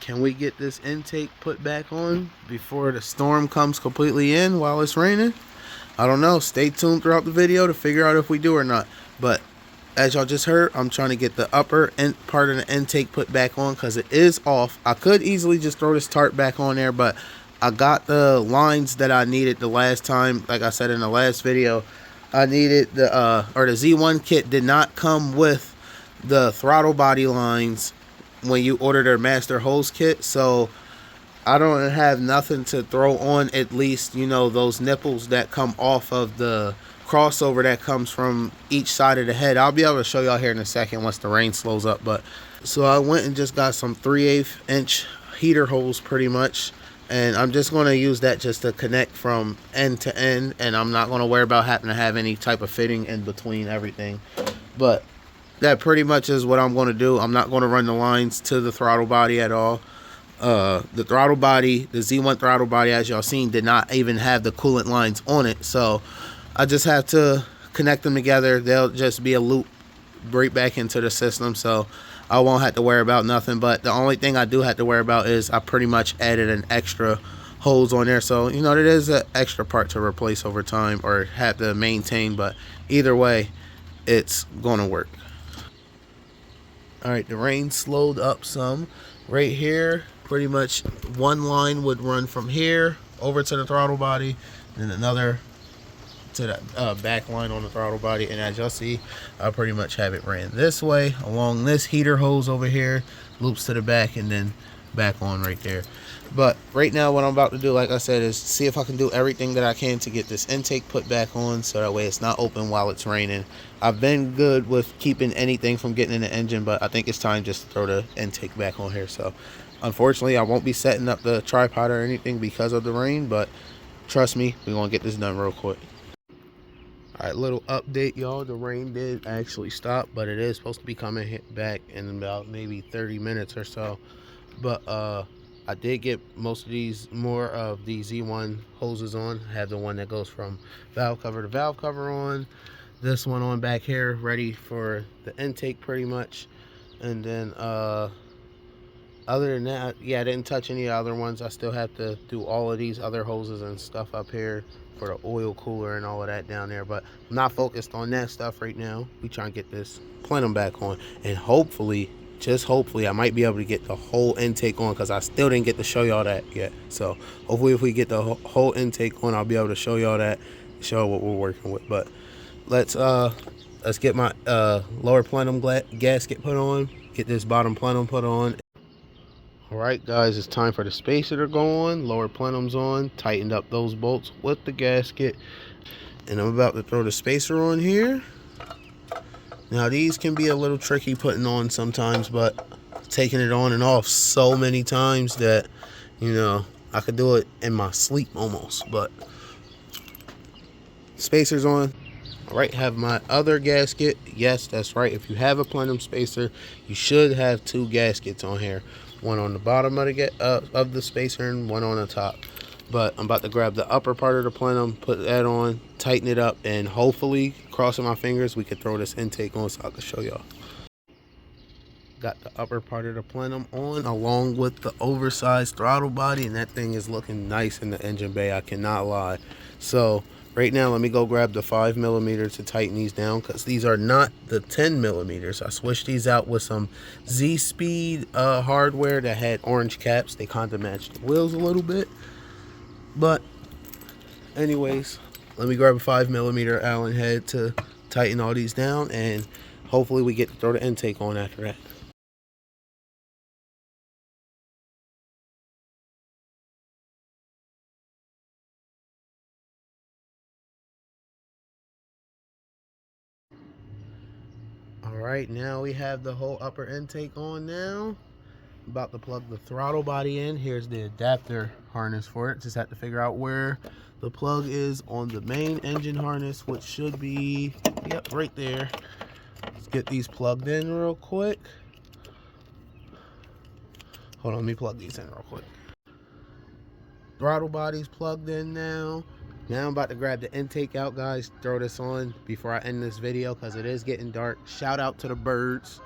can we get this intake put back on before the storm comes completely in while it's raining? I don't know. Stay tuned throughout the video to figure out if we do or not. But as y'all just heard, I'm trying to get the upper end part of the intake put back on because it is off. I could easily just throw this tarp back on there, but I got the lines that I needed the last time. Like I said in the last video, I needed the the Z1 kit did not come with the throttle body lines when you order their master hose kit, so I don't have nothing to throw on, at least, you know, those nipples that come off of the crossover that comes from each side of the head. I'll be able to show y'all here in a second once the rain slows up. But so I went and just got some 3/8 inch heater holes pretty much, and I'm just going to use that just to connect from end to end, and I'm not going to worry about having to have any type of fitting in between everything. But that pretty much is what I'm going to do. I'm not going to run the lines to the throttle body at all. The throttle body, the Z1 throttle body, as y'all seen, did not even have the coolant lines on it, so I just have to connect them together. They'll just be a loop right back into the system, so I won't have to worry about nothing. But the only thing I do have to worry about is I pretty much added an extra hose on there, so you know, it is an extra part to replace over time or have to maintain, but either way it's gonna work. All right, the rain slowed up some right here. Pretty much one line would run from here over to the throttle body, and another to the back line on the throttle body. And as y'all see, I pretty much have it ran this way along this heater hose over here, loops to the back, and then back on right there. But right now what I'm about to do, like I said, is see if I can do everything that I can to get this intake put back on, so that way it's not open while it's raining. I've been good with keeping anything from getting in the engine, but I think it's time just to throw the intake back on here. So unfortunately I won't be setting up the tripod or anything because of the rain, but trust me, we're gonna get this done real quick. All right, little update, y'all. The rain did actually stop, but it is supposed to be coming back in about maybe 30 minutes or so. But I did get more of these Z1 hoses on. I have the one that goes from valve cover to valve cover on. This one on back here, ready for the intake pretty much. And then other than that, yeah, I didn't touch any other ones. I still have to do all of these other hoses and stuff up here for the oil cooler and all of that down there. But I'm not focused on that stuff right now. We try and get this plenum back on, and hopefully, just hopefully, I might be able to get the whole intake on, because I still didn't get to show y'all that yet. So hopefully if we get the whole intake on, I'll be able to show y'all that, show what we're working with. But let's get my lower plenum gasket put on, get this bottom plenum put on. All right, guys, it's time for the spacer to go on. Lower plenum's on. Tightened up those bolts with the gasket, and I'm about to throw the spacer on here. Now these can be a little tricky putting on sometimes, but taking it on and off so many times that, you know, I could do it in my sleep almost. But spacer's on. All right, have my other gasket. Yes, that's right. If you have a plenum spacer, you should have two gaskets on here. One on the bottom of the spacer and one on the top. But I'm about to grab the upper part of the plenum, put that on, tighten it up, and hopefully, crossing my fingers, we could throw this intake on so I can show y'all. Got the upper part of the plenum on along with the oversized throttle body, and that thing is looking nice in the engine bay, I cannot lie. So right now, let me go grab the 5mm to tighten these down, because these are not the 10mm. I switched these out with some Z-Speed hardware that had orange caps. They kind of matched the wheels a little bit. But anyways, let me grab a 5mm Allen head to tighten all these down, and hopefully we get to throw the intake on after that. All right, now we have the whole upper intake on now. About to plug the throttle body in. Here's the adapter harness for it. Just have to figure out where the plug is on the main engine harness, which should be, yep, right there. Let's get these plugged in real quick. Hold on, let me plug these in real quick. Throttle body's plugged in now. Now I'm about to grab the intake out, guys. Throw this on before I end this video, because it is getting dark. Shout out to the birds.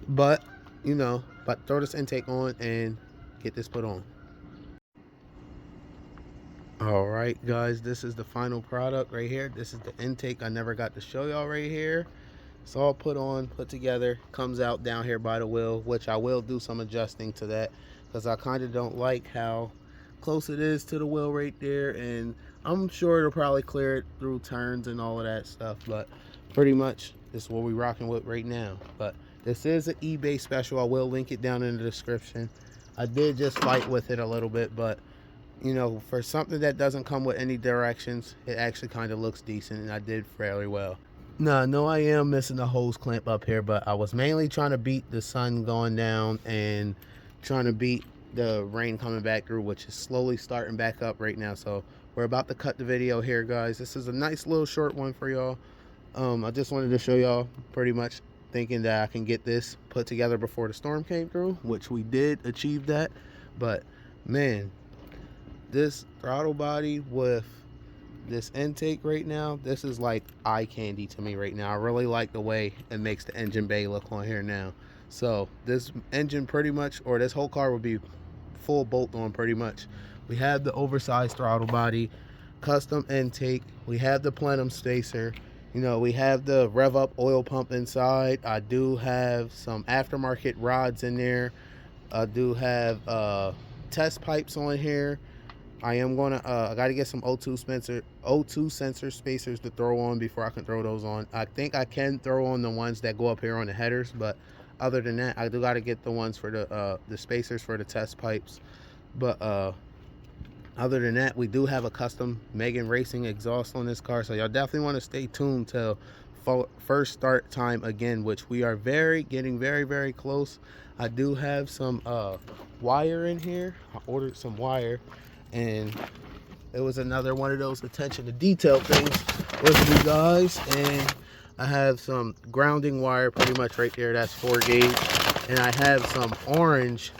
But, you know, But throw this intake on and get this put on. All right, guys, this is the final product right here. This is the intake I never got to show y'all right here. It's all put on, put together, comes out down here by the wheel, which I will do some adjusting to that because I kind of don't like how close it is to the wheel right there, and I'm sure it'll probably clear it through turns and all of that stuff, but pretty much this is what we're rocking with right now. But this is an eBay special. I will link it down in the description. I did just fight with it a little bit, but you know, for something that doesn't come with any directions, it actually kind of looks decent, and I did fairly well. Now, I know I am missing the hose clamp up here, but I was mainly trying to beat the sun going down and trying to beat the rain coming back through, which is slowly starting back up right now. So we're about to cut the video here, guys. This is a nice little short one for y'all. I just wanted to show y'all, pretty much thinking that I can get this put together before the storm came through, which we did achieve that. But man, this throttle body with this intake right now, this is like eye candy to me right now. I really like the way it makes the engine bay look on here now. So this engine pretty much, or this whole car would be full bolt on pretty much. We have the oversized throttle body, custom intake, we have the plenum spacer, you know, we have the rev up oil pump inside. I do have some aftermarket rods in there. I do have test pipes on here. I am gonna I gotta get some O2 sensor spacers to throw on before I can throw those on. I think I can throw on the ones that go up here on the headers, but other than that, I do gotta get the ones for the spacers for the test pipes. But other than that, we do have a custom Megan Racing exhaust on this car, so y'all definitely want to stay tuned till first start time again, which we are getting very close. I do have some wire in here. I ordered some wire, and it was another one of those attention to detail things with you guys. And I have some grounding wire pretty much right there. That's 4 gauge, and I have some orange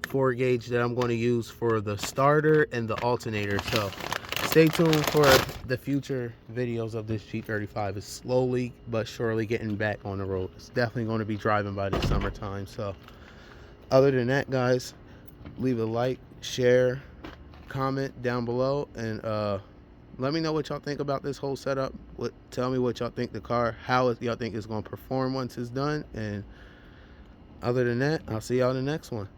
4 gauge that I'm going to use for the starter and the alternator. So stay tuned for the future videos of this G35. It's slowly but surely getting back on the road. It's definitely going to be driving by the summertime. So other than that, guys, leave a like, share, comment down below, and let me know what y'all think about this whole setup. Tell me what y'all think the car, how y'all think it's going to perform once it's done. And other than that, I'll see y'all in the next one.